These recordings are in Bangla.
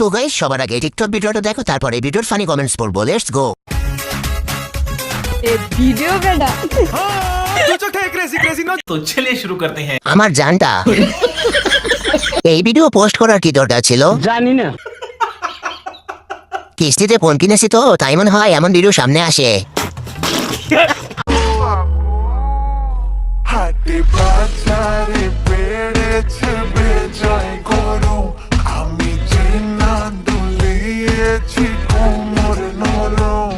তো গাইস সবার আগে টিকটক ভিডিওটা দেখো, তারপরে ভিডিওর ফানি কমেন্টস পড়বো। Let's go. वीडियो बेटा तो चलिए शुरू करते हैं। আমার জানটা এই ভিডিও পোস্ট করার কি দরকার ছিল জানি না। কিস্তিতে ফোন কিনেছি তো, তাই মনে হয় এমন ভিডিও সামনে আসে। হাটে বাজারে বেড়েছে বেজায় গরম, আমি যে না দুলিয়েছি কোমর নরম,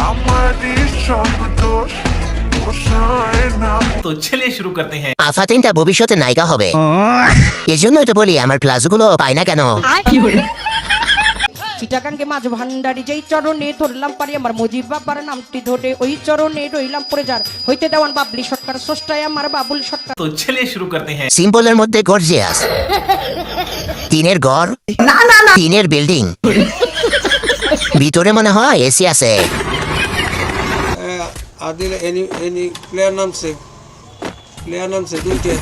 আমারই সব দোষ পোষায় না। तो चलिए शुरू करते हैं। আফাতিনটা ভবিষ্যতে নায়িকা হবে, এজন্যই তো বলি আমার প্লাজগুলো পাই না কেন। চিটাগাঙ্গে মাঝ ভান্ডারি যেই চরণে ধরলাম পারি আমার মুজিব বাবার নামটি ধরে ওই চরণে রইলাম পরে যার হইতে দেওয়ান বাবলি সরকার স্রষ্টায় আমার বাবুল সরকার। तो चलिए शुरू करते हैं। সিম্পলের মধ্যে গর্জিয়াস, টিনের ঘর, টিনের বিল্ডিং, ভিতরে মনে হয় এসি আছে। आदिल एनी प्लेयर नाम से दुईटे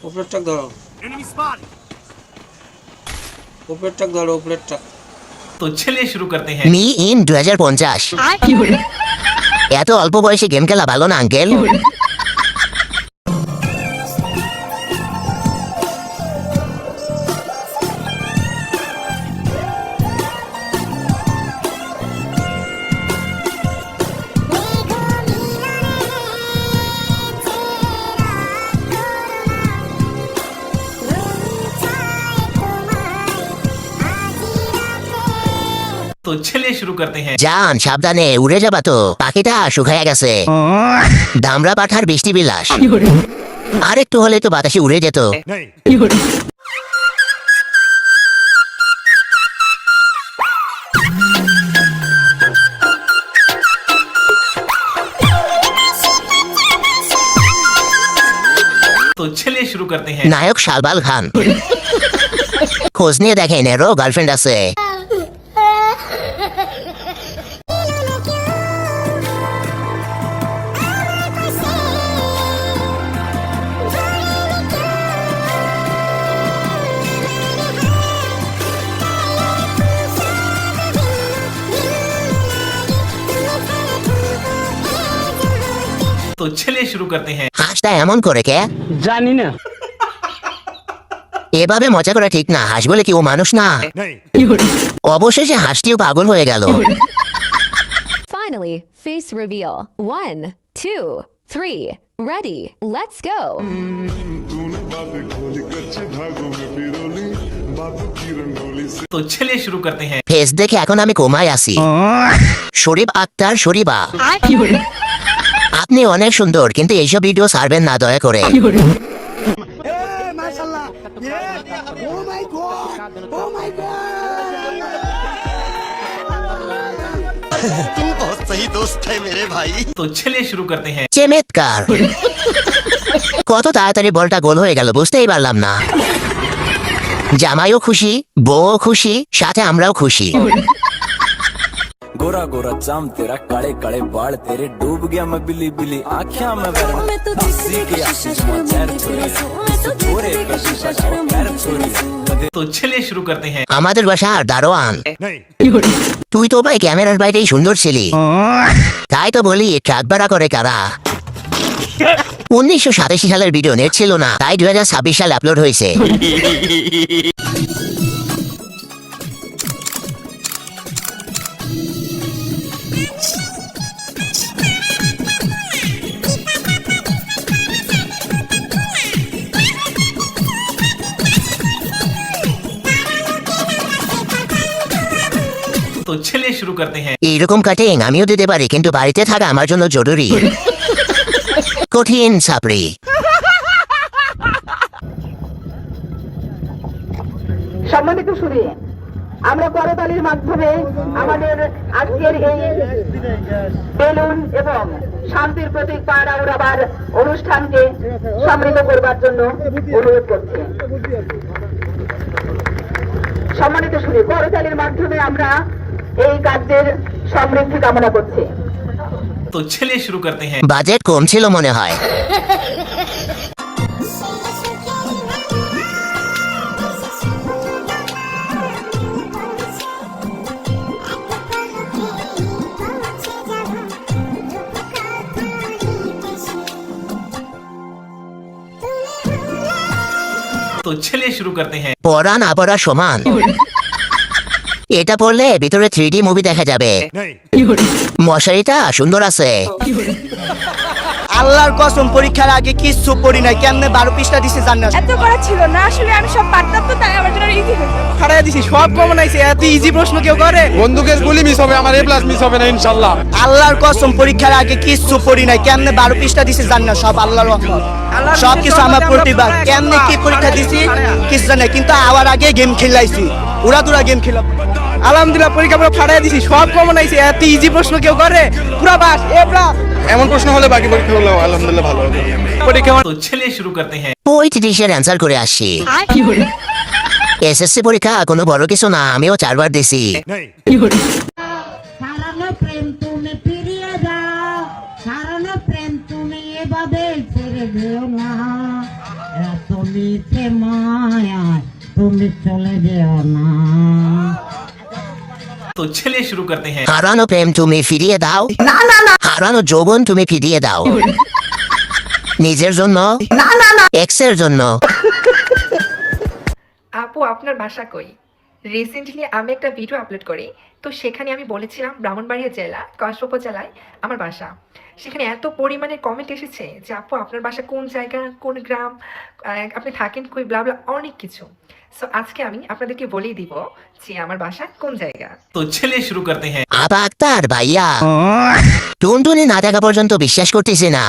ऊपर टक धरो तो चलिए शुरू करते हैं। Me in 2050। এত অল্প বয়সে গেম খেলা ভালো না আঙ্কেল? तो चलिए शुरू करते हैं। জান সাবধানে, উড়ে যাবা তো, পাখিটা শুকায়া গেছে। দামরা পাঠার বৃষ্টি বিলাস, আর একটু হলে তো বাতাসে উড়ে যেত। तो चलिए शुरू करते हैं। নায়ক শালবাল খান, খোঁজ নিয়ে দেখেন এরও গার্লফ্রেন্ড আছে। तो चलिए शुरू करते हैं। হাঁসটা এমন করে কে? জানি না। এভাবে মজা করা ঠিক না। হাঁস বলে কি ও মানুষ না? অবশেষে হাঁসটিও পাগল হয়ে গেল। Finally, face reveal. 1, 2, 3. Ready, let's go. तो चलिए शुरू करते हैं। ফেস দেখে এখন আমি কোমায় আছি। শরীফ আক্তার শরীফা, আপনি অনেক সুন্দর, কিন্তু এইসব ভিডিও ছাড়বেন না দয়া করে। तो चलिए शुरू करते हैं। চমৎকার, কত তাড়াতাড়ি বলটা গোল হয়ে গেল বুঝতেই পারলাম না। জামাইও খুশি, বউও খুশি, সাথে আমরাও খুশি। गोरा गोरा चाम तेरा काले काले बाल तेरे डूब गया मैं बिली बिली आँखियां में हंसी के आशीष में चैन छोरी छोरे कशी बजाओ पैर छोरी। तो चलिए शुरू करते हैं। আমাদের বাসার দারোয়ান, তুই তো ভাই ক্যামেরার বাইরেই সুন্দর ছিলি, তাই তো বলি ট্রাক ভাড়া করে কারা। 1987 সালের ভিডিও নেট ছিল না, তাই 2026 সালে আপলোড হয়েছে। तो चलिए शुरू करते हैं। এইরকম কাটিং আমিও দিতে পারি, কিন্তু বাড়িতে থাকা আমার জন্য জরুরি। কঠিন সাপড়ি। সম্মানিত সুধী, আমরা করতালির মাধ্যমে আমাদের আজকের এই বেলুন এবং শান্তির প্রতীক পায়রা উড়াবার অনুষ্ঠানকে সমৃদ্ধ করবার জন্য অনুরোধ করছি। সম্মানিত সুধী, করতালির মাধ্যমে আমরা এই কাজের সমৃদ্ধি কামনা করছি। तो चलिए शुरू करते हैं। বাজেট কম ছিল মনে হয়। तो चलिए शुरू करते हैं। পড়া না পড়া সমান। এটা পড়লে ভিতরে 3D মুভি দেখা যাবে। মশারিটা সুন্দর আছে। আল্লাহর কসম পরীক্ষার আগে কিচ্ছু পড়ি নাই, কেমনে 12 পৃষ্ঠা দিছে জান্নাত। এত করা ছিল না, আসলে আমি সব পারতাম তো, তাই আমার জন্য ইজি হয়েছে। খাড়াই দিছি সব কমন আইছে, এত ইজি প্রশ্ন কেউ করে? বন্দুকের গুলি মিস হবে, আমার A+ মিস হবে না ইনশাআল্লাহ। আল্লাহর কসম পরীক্ষার আগে কিচ্ছু পড়ি নাই, কেমনে 12 পৃষ্ঠা দিছে জান্নাত, সব আল্লাহর রহমত। সব কিছু আমার প্রতিভা, কেমনে কি পরীক্ষা দিছি কিছু জানে, কিন্তু আওয়ার আগে গেম খেলাইছি, উড়াদুরা গেম খেলা। আলহামদুলিল্লাহ পরীক্ষা পুরো ফাড়াই দিছি, সব কমন আইছে, এত ইজি প্রশ্ন কেউ করে? পুরো পাস A+। এমন প্রশ্ন হলে বাকি পরীক্ষাগুলো আলহামদুলিল্লাহ ভালো হবে। পরীক্ষা तो चलिए शुरू करते हैं। ওই 30-এর অ্যান্সার করে আসি। এসএসসি পরীক্ষা কোনো বড় কিছু না, আমিও 4 বার দিছি। হারানো প্রেম তুমি ফিরিয়ে দাও, হারানো প্রেম তুমি এভাবে ছেড়ে দিও না, এত মিছে মায়া তুমি চলে যেও না। तो चलिए शुरू करते हैं। হারানো প্রেম তুমি ফিরিয়ে দাও, হারানো যৌবন তুমি ফিরিয়ে দাও। নিজের জন্য, এক্সের জন্য। আপু আপনার বাসা কই? রিসেন্টলি আমি একটা ভিডিও আপলোড করি, তো সেখানে আমি বলেছিলাম ব্রাহ্মণবাড়িয়া জেলা কসবা উপজেলায় আমার বাসা। সেখানে এত পরিমাণে কমেন্ট এসেছে যে আপু আপনার বাসা কোন জায়গা, কোন গ্রাম, আপনি থাকেন কই, ব্লা ব্লা অনেক কিছু। সো আজকে আমি আপনাদেরকে বলেই দিব যে আমার বাসা কোন জায়গা। तो चलिए शुरू करते हैं। আবা আক্তার ভাইয়া, টুনটুনি না দেখা পর্যন্ত বিশ্বাস করতেছি না।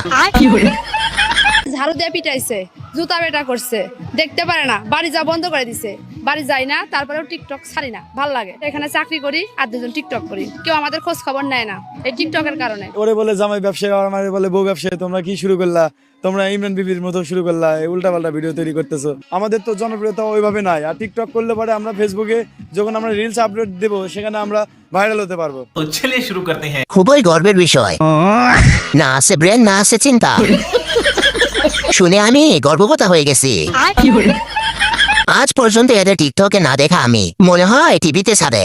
ঝাড়ু দিয়ে পিটাইছে, জুতা বেটা করছে, দেখতে পারে না, বাড়ি যা বন্ধ করে দিছে, বাড়ি যাই না, তারপরেও টিকটক ছাড়ি না, ভাল লাগে। এখানে চাকরি করি আর 2জন টিকটক করি, কেউ আমাদের খোঁজ খবর নেয় না এই টিকটকের কারণে। ওরে বলে জামাই ব্যবসায়ী, আর আমারে বলে বউ ব্যবসায়ী। তোমরা কি শুরু করলা? তোমরা ইমরান বিবির মতো শুরু করলা, উল্টা পাল্টা ভিডিও তৈরি করতেছো। আমাদের তো জনপ্রিয়তা ওইভাবে নাই। আর টিকটক করলে পরে আমরা ফেসবুকে যখন আমরা রিলস আপলোড দেবো, সেখানে আমরা ভাইরাল হতে পারবো। तो चलिए शुरू करते हैं। খুবই গর্বের বিষয়। না আছে ব্রেন, না আছে চিন্তা। শুনে আমি গর্ভবতী হয়ে গেছি। আজ পর্যন্ত এদের টিকটকে না দেখা আমি, মনে হয় টিভিতে ছাড়ে।